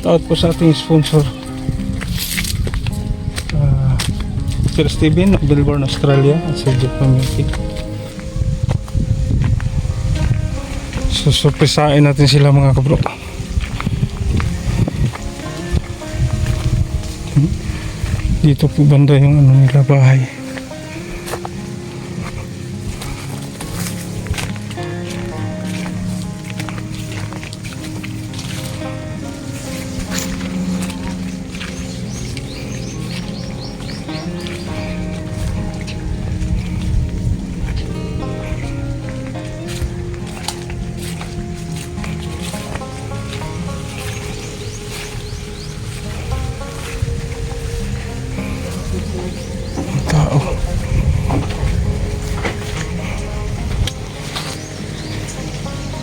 out po sa ating sponsor, Sir Steven of Melbourne, Australia, at Sir Jeff Pamilki. So surprisain natin sila mga kabro. Dito po banda yung ano nila, bahay. Tao.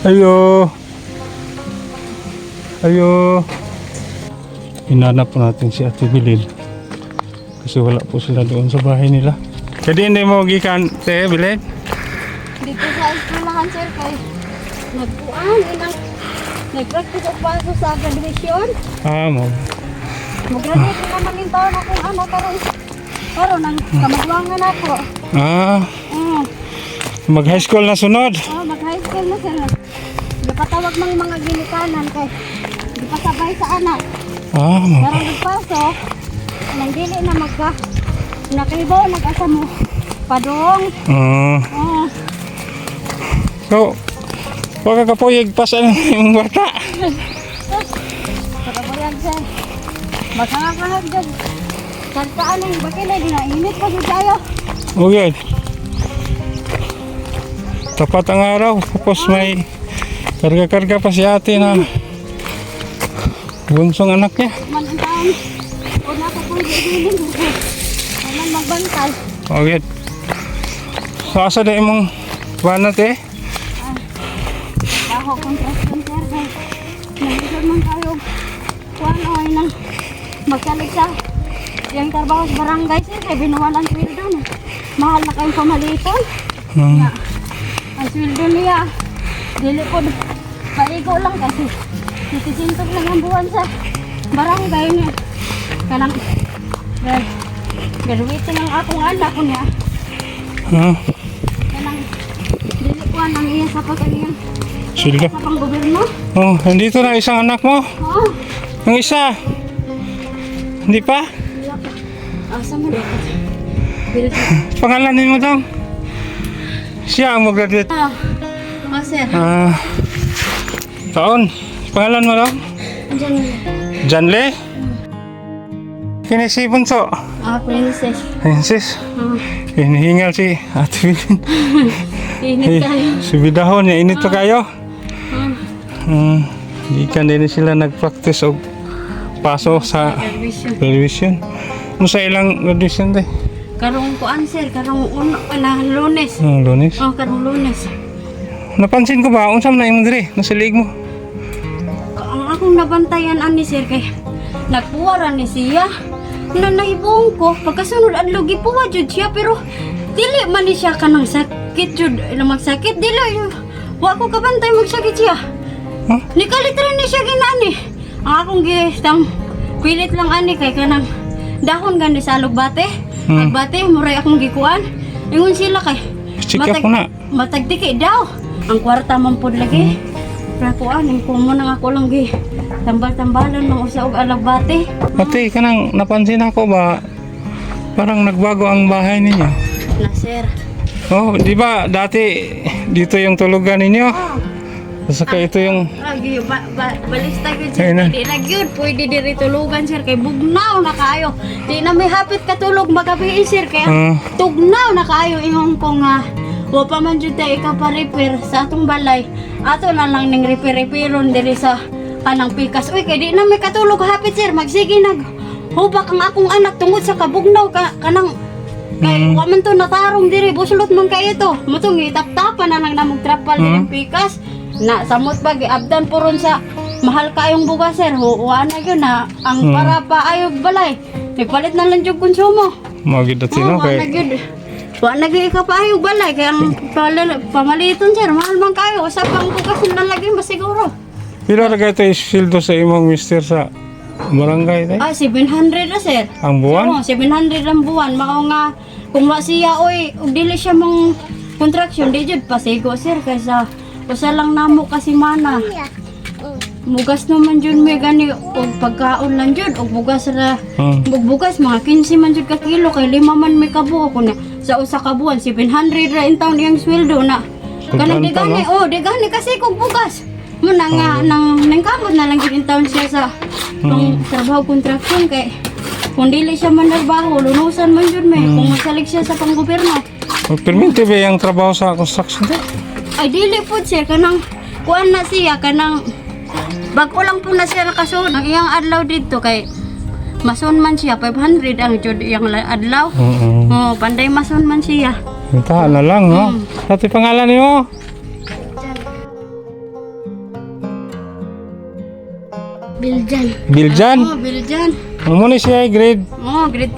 Ayo. Ayo. Hinanap po natin si Ate Bilin. Kasi wala po sila doon sa bahay nila. Kasi hindi mo gikan, te, Bilin? Dito sa eskwelahan, sir, kay nagpuan, nag-practice of paso sa graduation. Mo. Mag-graduate na naman yung taon akong anak, karon nang kamagwangan ako. Mag-high school na sunod? Mag-high school na, sir. Napatawag ng mga ginikanan kay di pa sabay sa anak. Mo. Pero nagpasok, nang dili na nakibaw, nag-asa mo padong. So, wag ka po pasan yung bata. Para ba yan, sir? Magkakahag dyan. Saan yung bakilay, dinainit pa siya tayo. Okay. Tapat ang araw, tapos may karga-karga pa si ate na bunsong anak niya. Manantaan, una ko pong gilin. Walang magbantay. Okay. So, asa na imong banat eh? Baho construction, sir. Nandito man tayo. Kuhan o ay nang magsalig sa yung trabaho sa barangay, sir. Kaya binawalan sweldo na. Mahal na kayong pamaliton. Ang sweldo niya, dili po, paigo lang kasi 700 lang ang buwan sa barangay niya. Kanang, graduating ang akong anak ko niya. Kanang, dili po ang iya sa pagkanyang Silga. sa pang gobyerno. Nandito na isang anak mo. Ang isa. Hindi pa? Asa mo dito? Pangalanin mo daw. Siya ang mag-graduate. Sir. Taon. Pangalan mo daw? Andiyan. Janle? Kinisi bunso. Princess. Princess. Hinihingal si Ate Bilin. Init tayo. Si Bidahon niya, init pa kayo? Di kan din sila nag-practice o paso sa graduation. Ano sa ilang graduation day? Karong kuan, sir, karong Lunes. Lunes? Karong Lunes. Napansin ko ba, unsam na imong diri, nasa liig mo? Ang akong nabantayan ani, sir, kay nagpuwaran ni siya. Nahibong ko, pagkasunod ang lugi puwa jud siya, pero dili man ni siya kanang sakit jud, magsakit, dili. Wa ko kabantay magsakit siya. Nikalit rin ni siya ginani. Ang akong pilit lang ani kay kanang dahon gani sa alugbate. Agbate, muray akong gikuan. Ingon sila kay Check up na. matagtiki daw. Ang kwarta man pod lagi. Rakuan, ang kumo nang ako lang gi. Tambal-tambalan ng usa og alugbate. Ate, kanang napansin ako ba, parang nagbago ang bahay ninyo. Na, sir. Di ba dati dito yung tulugan ninyo? Saka ito yung Balista gyud, Ayun na. sir. Di na gyud pwede diri tulugan, sir, kay bugnaw na kaayo. Di na may hapit katulog magabi, sir, kay tugnaw na kaayo imong ko nga. Wa pa man jud tay ika-repair sa atong balay. Ato na lang ning repair-repairon diri sa kanang pikas. Uy, kay di na may katulog hapit, sir. Magsige hubak ang akong anak tungod sa kabugnaw kanang kay wa man to natarong diri buslot man kay ito. Mutong itap-tapan na nang namog trapal diri pikas. Na samot ba giabdan puron sa mahal kayong bugas, sir. Wa na gyud na ang para pa ayog balay. Nagpalit na lang jud konsumo. magid dati no Wa na kay gyud. Wa na gyud ka pa ayog balay kay ang pamaliton, sir. Mahal man kayo. Usa pang bugas na lagi masiguro. pila ra kay ito isildo sa imong mister sa barangay tayo? 700 na sir. Ang buwan? Oo, 700 ang buwan. Mao nga kung wa siya oy, ug dili siya mong contraction di jud pasigo sir kaysa usa lang namo kasi mana. Mugas naman jud may gani og pagkaon lang jud og bugas ra. Bugas mga 15 man jud ka kilo kay 5 man may kabuo ko na sa usa ka buwan 700 ra in taon iyang sweldo na. Kanang di gani di gani kasi kog bugas. Muna nga nang kamot na lang gid in taon siya sa pang trabaho contraction kay kung dili siya manarbaho lunusan man jud may kung masalig siya sa panggobyerno. Permite ba yung trabaho sa construction tayo? Ay dili po sir kanang kuan na siya kanang bago lang po na siya nakasunod ang iyang adlaw dito kay mason man siya 500 ang jud iyang adlaw. Panday mason man siya. Tahan na lang, no? Dati pangalan niyo? Biljan. Biljan? Biljan. Ang muna siya ay grade? Grade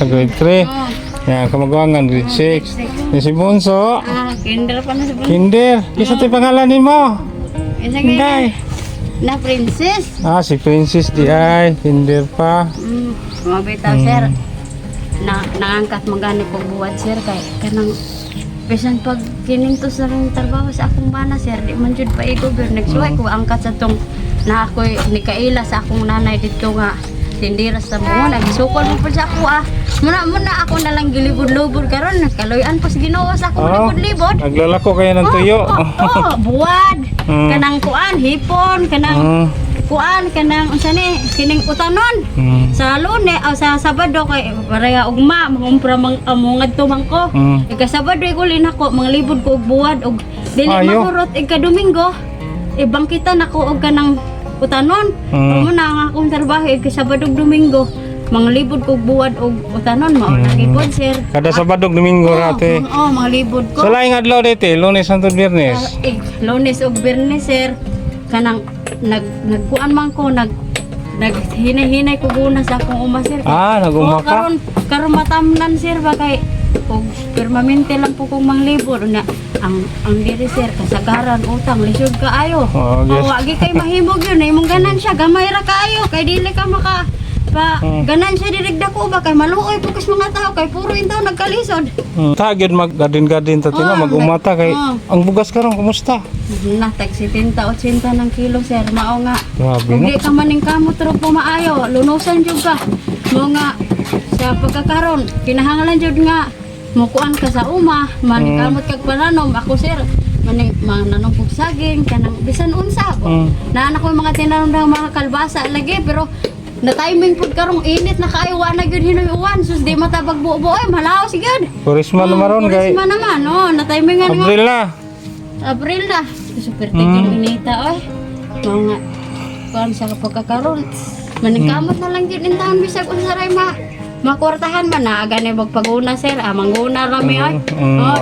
3. Grade 3. Yan, kamagawangan, grade 6. Yung si Bunso? Kinder pa na sa bunso. Kinder. Isa tayo pangalan ni mo? Inday. Na princess. Si Princess di ay. Kinder pa. Mabitaw sir. Naangkat magani ko buwat sir kay kanang bisan pag kinintos na rin trabaho sa akong bana sir di man jud pa i-gover nagsuway ko angkat sa tong na ako'y nikaila sa akong nanay dito nga tindira sa mo nagisukol mo pa sa ako muna ako na lang gilibod-lubod karon kaloyan pa sa Ginoo sa akong libod-libod naglalako kayo ng tuyo buwad kanang kuan hipon kanang kuan kanang unsa ni kining utanon sa Lunes o sa Sabado kay pareha ugma mangumpra ngadto man ko ika Sabado igulin ako manglibod ko og buwad og dili mahurot ika Domingo ibangkitan ako og kanang utanon muna ang akong trabaho ika Sabado ug Domingo manglibod ko og buwad og utanon mao nagipod sir kada Sabado ug Domingo rate manglibod ko sa laing adlaw dito Lunes hangtod Biyernes Lunes ug Biyernes sir kanang nagkuan man ko naghinay-hinay ko guna sa akong uma sir naguma ka karon matamnan sir ba kay og permanente lang po kong manglibot na ang diri sir kasagaran utang lisod kaayo wagi kay mahimog yun imong ganansya gamay ra kaayo kay dili ka maka ganansya dirigda ko ba kay maluoy po kas mga tao kay puro intaw nagkalisod tagid mag-gadin-gadin tatina mag-umata kay ang bugas karon kumusta tag 70-80 ng kilo sir mao nga grabe di ka maning kamot ro po maayo lunusan jud ka mo nga sa pagkakaron kinahanglan jud nga mukuan ka sa uma manikamot kag pananom ako sir mananong pug saging kanang bisan unsa ko naa ko mga tinanom ng mga kalbasa lagi pero na timing pud karong init na kaayo wa na gyud hinoy uwan sus di matabag buo malaw sigud Purisma naman kay Purisma naman na timing nga April na super tigil inita oy mga kuan sa pagkakaron maningkamot na lang gyud in taon bisag unsaray makwartahan man na gani magpaguna sir mangguna rami ay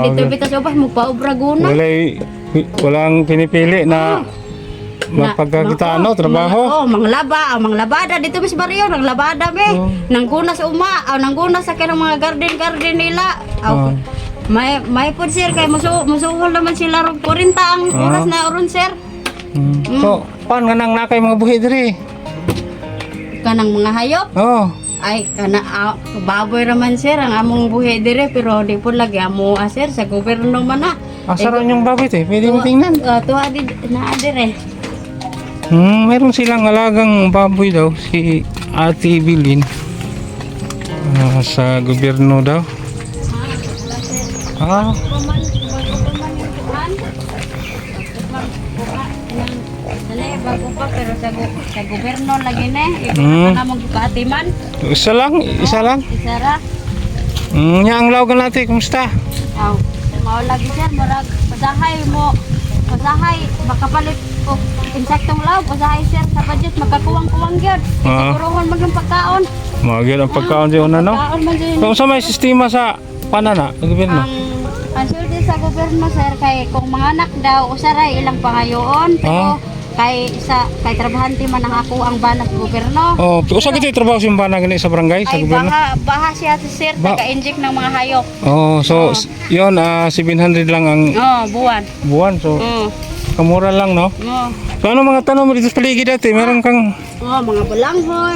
dito bitas ubas magpaobra guna walang pinipili na mapagkakitaan trabaho manglabada dito mis baryo nang labada nangguna sa uma nangguna sa kanang mga garden nila may pud sir kay musuhol naman sila ron 40 ang oras na oron sir so paano nga nang nakay mga buhi diri kanang mga hayop ay kana baboy raman sir ang among buhi dire pero di po lagi amo sir sa gobyerno man na asaran yung baboy pwede mo tingnan tuwa na dire meron silang alagang baboy daw si Ate Bilin sa gobyerno daw bago pa pero sa gobyerno lagi na ikaw na magkatiman isa lang ra ang lawgan natin kumusta mao lagi sir marag pasahay makapalit og insektong law pasahay sir sa budget makakuwang-kuwang gyud sigurohon maging pagkaon magyud ang pagkaon di una no kung sa may sistema sa panana gobyerno ang sulti sa gobyerno sir kay kung mga anak daw usaray ilang pangayoon pero kay trabahante man ang ako ang bana sa gobyerno usa gid trabaho sa bana gani sa barangay sa gobyerno baha siya sir taga-inject ng mga hayop so yon 700 lang ang buwan so Napakamura lang, no? So, ano mga tanong mo dito sa paligid ate? Meron kang Mga balanghoy,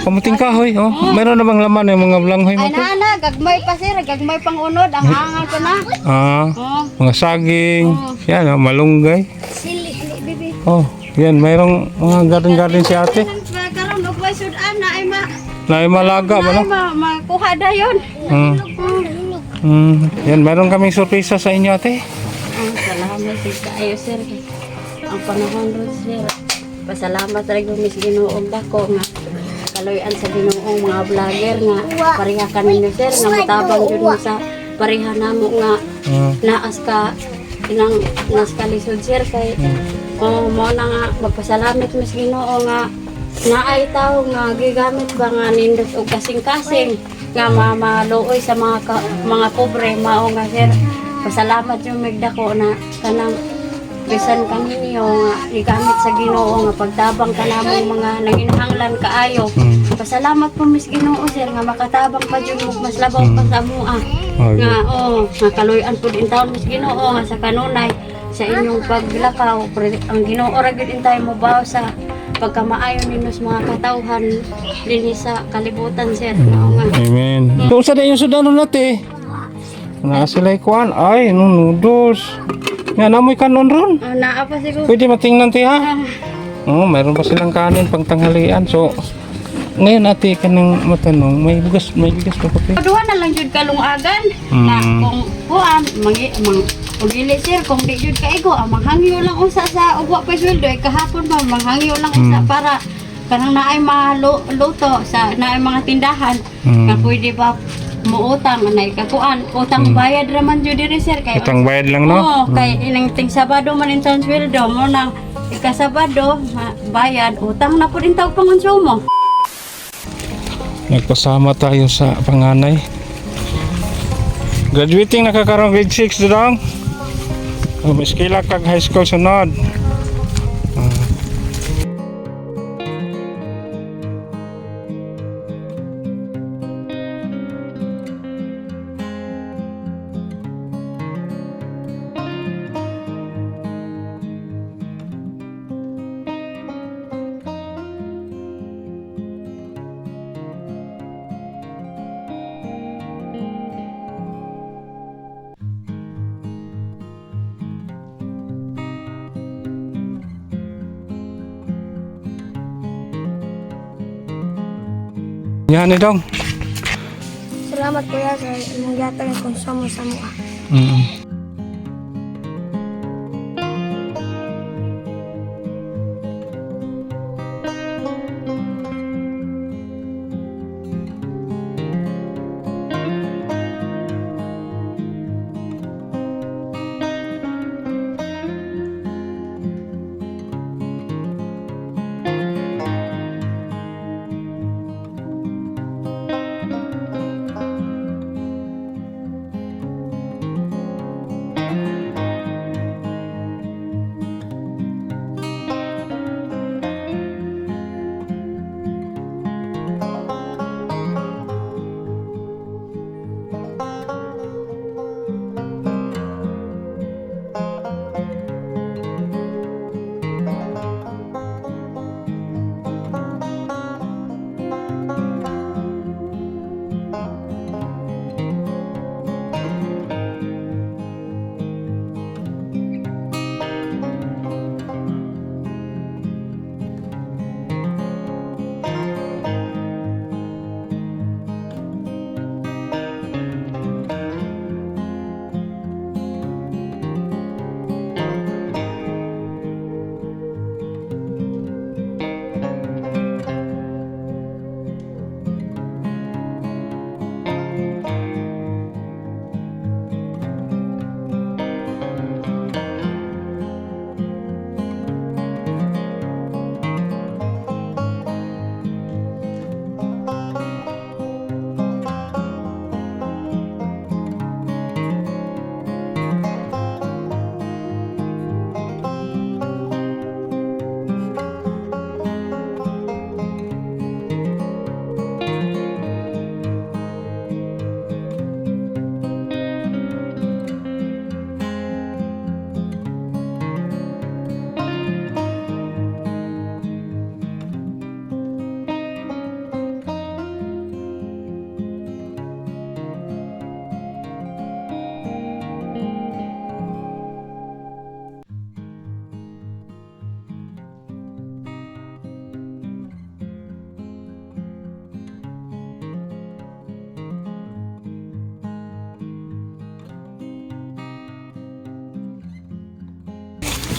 kamuting kahoy, oh. Meron na bang laman yung mga balanghoy mo Ay to? na, gagmay pa sir, gagmay pang unod, ang hangal pa na. Ah, Oh, mga saging, yan, oh, malunggay. sili, bibi. Oh, yan, mayroong mga garden si ate. Karon og may sudan na ay Na malaga ba, no? makuha da yon. Yan, mayroon kaming sorpresa sa inyo ate. Salamat sir kaayo sir. Ang panahon ron sir. Pasalamat rin ko mis Ginoong dako nga kaloyan sa Ginoong mga vlogger nga pareha ka ninyo sir nga matabang jud mo sa pareha namo nga naas ka inang nas kalisod sir kay mo na nga magpasalamat mis Ginoo nga naay tao nga gigamit ba nga nindot og kasing-kasing nga maluoy sa mga pobre mao nga sir. Pasalamat yung magdako na kanang bisan kami niyo nga gigamit sa Ginoo nga pagtabang ka namong mga nanginahanglan kaayo. Pasalamat po mis Ginoo sir nga makatabang pa jud mo mas labaw pa sa amoa. Nga nga kaloy-an pud in taon mis Ginoo nga sa kanunay sa inyong paglakaw ang Ginoo ra gyud intay mo baw sa pagkamaayo ninyo sa mga katawhan dinhi sa kalibutan sir. Nga. Amen. Kung sa dayon sudanon nate. Na sila kuan ay noodles. Nga namoy kanon ron. Naa pa siguro. Pwede matingnan ti ha. Oh, mayroon pa silang kanin pang tanghalian. So ngayon ate kanang matanong, may bigas pa pa. Duha na lang jud kalungagan na kung kuan ugili sir kung di jud kaigo manghangyo lang usa sa ugwa pa sweldo ay kahapon ba manghangyo lang usa para kanang naay maluto sa naay mga tindahan nga pwede ba muutang na ikakuan utang bayad raman jud diri sir kay Utang bayad lang no. oo kay ining ting Sabado man intong sweldo mo nang ika-Sabado bayad utang na pud intawag pangonsumo. Nagpasama tayo sa panganay. Graduating nakakaroon grade 6 dong. Miskila kag high school sunod. Yan ni dong. Salamat kuya sa imong yatag ng konsumo sa mua.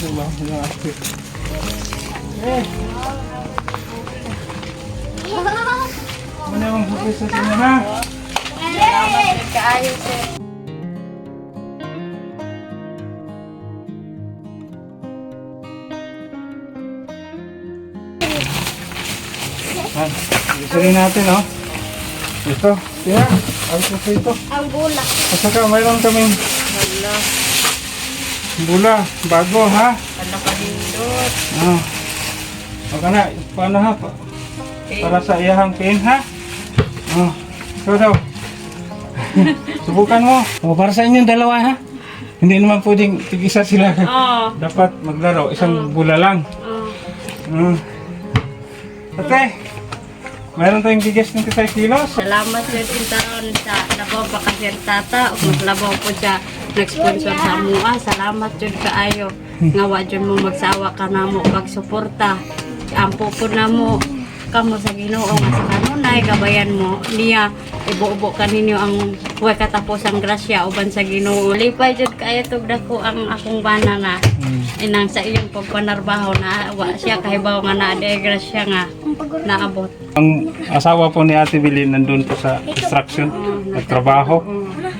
Diba? Eh! Ano yung bukis sa inyo ha? Salamat jud kaayo sir. Ha? Isarin natin oh. Ito. Kaya, ayos na ito. Ang gula. At saka mayroon kaming Hala. bula, bago ha? Hala pa nindot. Ah. Baka na, paano ha? Para sa iyahang pin ha? Ah. Ito daw. Subukan mo. Oh, para sa inyong dalawa ha? Hindi naman pwedeng tig-isa sila. Oo. Dapat maglaro, isang bula lang. Oo. Ate, mayroon tayong bigas ng 5 kilos. Salamat jud intaron sa labaw pa ka sir tata ug labaw po siya nag-sponsor sa mua. Salamat jud kaayo. Nga wa jud mo magsawa ka namo pagsuporta. Ampo po namo kamo sa Ginoo nga sa kanunay gabayan mo niya ibuubo kaninyo ang way katapos ang grasya uban sa Ginoo. Lipay jud kaayo tug dako ang akong bana nga inang sa iyong pagpanarbaho na wa siya kahibaw nga naa di grasya nga naabot. Ang asawa po ni Ate Billy nandun po sa construction, nagtrabaho.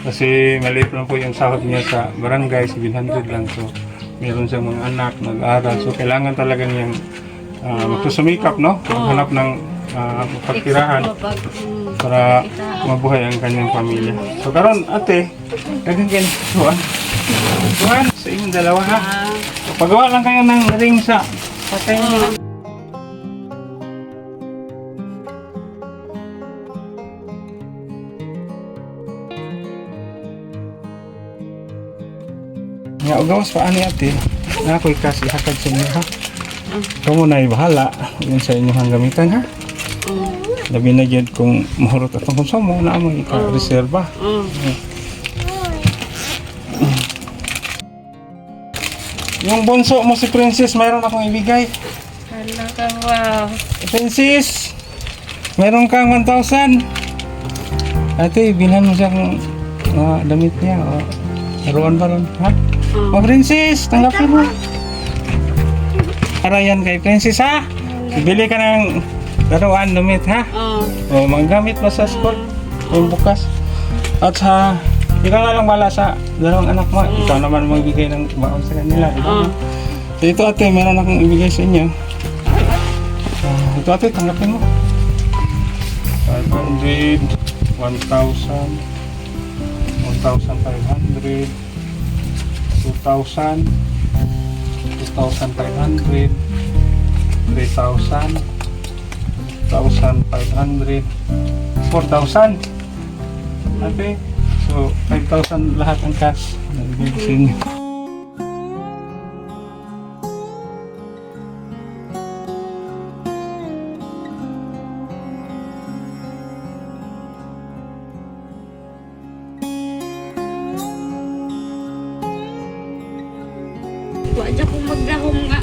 Kasi maliit lang po yung sahod niya sa barangay, 700 lang. So, meron siyang mga anak, nag-aaral. So, kailangan talaga niyang magsusumikap, no? Maghanap ng pagtirahan para mabuhay ang kanyang pamilya. So, karon ate, nagiging tuwan. Tuwan sa inyong dalawa, ha? So, pagawa lang kayo ng ring sa patay niyo. Nga, ugawas pa ani ate, na ako'y kasi hakad sa inyo ha. Ikaw mo na bahala yun sa inyong gamitan ha. Labi na dyan kung mahurot at ang konsumo na mo ika-reserva. Yung bunso mo si Princess, mayroon akong ibigay. Hala ka wow. Princess, mayroon kang 1,000. Ate, bilhan mo siyang damit niya. Laruan ba ron? Ha? Oh, Princess, tanggapin mo. Para yan kay Princess, ha? Bili ka ng laruan, damit, ha? O, manggamit mo sa school. Yung bukas. At sa, ikaw na lang wala sa dalawang anak mo. Ikaw naman magbigay ng baon sa kanila. So, ito ate, meron akong ibigay sa inyo. Ito ate, tanggapin mo. 500, 1,000, 1,500, 2,000, 2,500, 3,000, 1,500, 4,000. Okay? So, 5,000 lahat ang cash. Nabibig sa inyo. Wajah ko magdahom nga.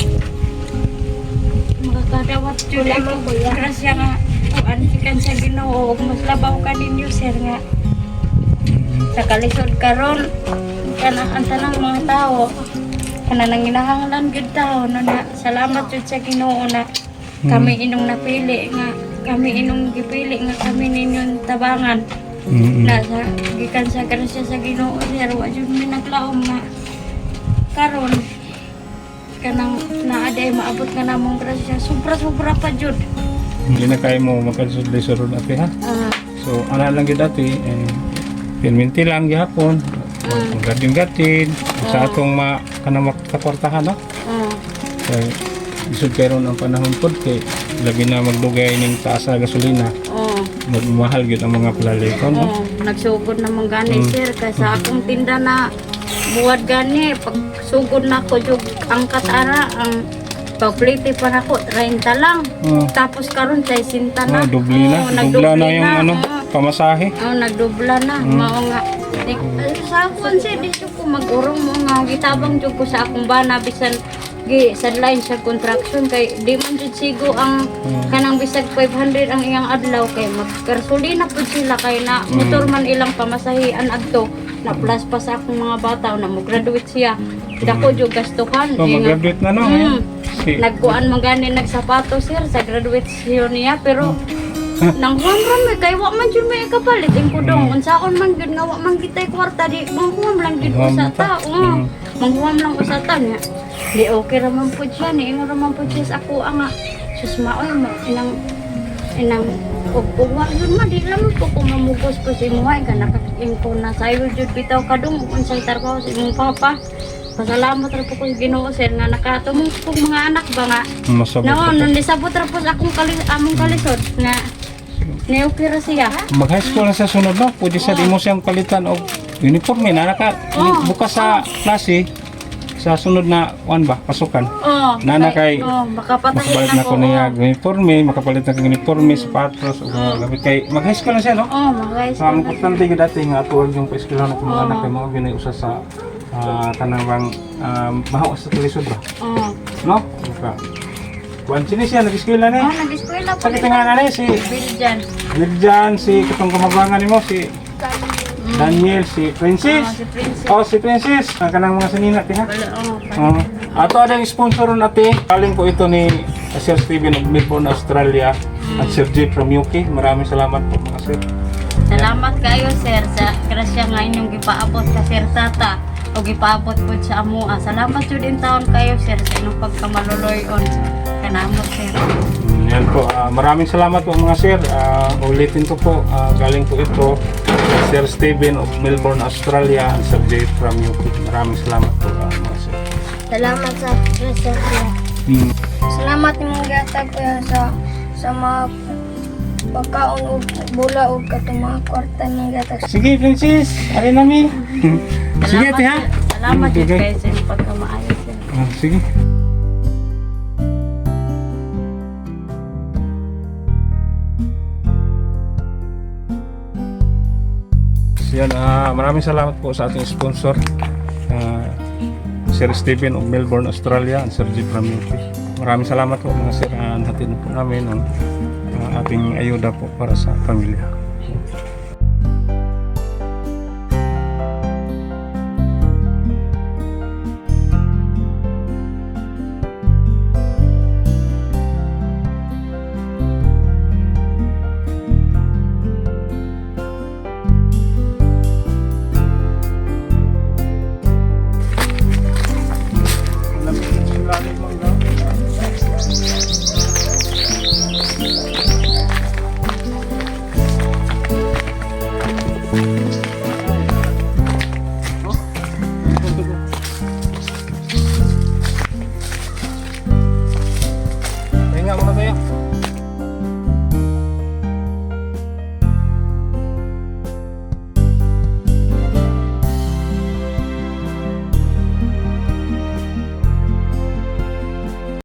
Makakadawat jud ako grasya nga. Kuan sikan sa Ginoo ug mas labaw ka ninyo sir nga. Sa kalisod karon kana ang tanang mga tao kana nang ginahanglan gid tao no na salamat jud sa Ginoo na kami inong napili nga kami inong gipili nga kami ninyong tabangan. Na sa gikan sa grasya sa Ginoo sir wa jud mi naglaom nga karon kanang naaday maabot nga namong grasya sobra pa jud. Hindi na kayo mo magkasulay-sulod ate ha. So, ana lang gid ate, pinminti lang gihapon. Gadin-gadin sa atong kanang makaportahan no. Kay isud karon ang panahon pod kay labi na magdugay ning taas sa gasolina. Magmahal gyud ang mga palalikon no. Nagsugod na mong gani sir kaysa akong tinda na buwad gani pag sugod na ko jug ang katara ang pagplite pa nako 30 lang. Tapos karon tay sinta na. Dubli na. Dubla na yung ano, pamasahe. Nagdubla na. Mao nga. Sa akon si dito ko mag-urong mo nga gitabang jud ko sa akong bana bisan gi sadlain sa contraction kay di man jud sigo ang kanang bisag 500 ang iyang adlaw kay magkarsulina pud sila kay na motor man ilang pamasahian adto na plus pa sa akong mga bata na mo graduate siya dako jud gastuhan. So, mag-graduate na no. Nagkuan man gani nagsapato sir sa graduation niya pero nang huwam may kay wa man jud may kapalit ang kudong unsaon man jud nga wa man kitay kwarta di manghuwam lang jud sa tao. Manghuwam lang sa tao niya. Di okay ra man pud siya ni ingon ra man pud siya sa ako nga sus maoy inang ugwa jud ma di lang po ko mamugos po si imuhay ka nakaingko na sayo jud bitaw kadung unsay trabaho sa imong papa. Pasalamat ra po ko sa Ginoo sir nga nakatumong ko mga anak ba nga. Masabot. Noon nisabot ra po sa akong among kalisod nga ni-okay ra siya. Mag-high school na sa sunod no. Pwede sa imo siyang palitan og uniforme na bukas sa klase sa sunod na pasukan. Nana kay makapatayin makapalit na ko niya uniforme, makapalit na ko uniforme, sapatos, gamit kay mag-high school na siya no. Mag-high So, ang school. importante yung dati nga tuwag yung pa-eskwela na mga anak kay mga binay usa sa kanang bahaw sa kalisod ba? No? Kuan sini siya nag-eskwela ni. Nag-eskwela po. Sa kitinganan ni si Biljan. Virjan, si katong kamagwangan nimo si Daniel, si Princess. Si Princess. Oh, si Princess. Ang kanang mga sanina ti ha. Wala, Ato ada yung sponsor natin. Kaling po ito ni Sir Steven of Melbourne, Australia at Sir J from UK. Maraming salamat po mga sir. Salamat kayo sir sa grasya nga inyong gipaabot ka sir tata o gipaabot po sa amoa. Salamat jud din taon kayo sir sa inyong pagkamaloloyon. Kanamo sir. Yan po. Maraming salamat po mga sir. Ulitin ko po. Galing po ito Sir Steven of Melbourne, Australia and Sir J from UK. Maraming salamat po mga sir. Salamat sa presensya. Salamat nimong gihatag kuya sa mga pagkaon ug bula ug katong mga kwarta nimong gihatag. Sige, Princess. Ari nami. Sige, ate ha. Salamat jud Okay. kayo sa inyong pagkamaayo sir. Sige. Yan, maraming salamat po sa ating sponsor, Sir Steven of Melbourne, Australia, and Sir G from UK. Maraming salamat po mga sir, hatid na po namin ang ating ayuda po para sa pamilya.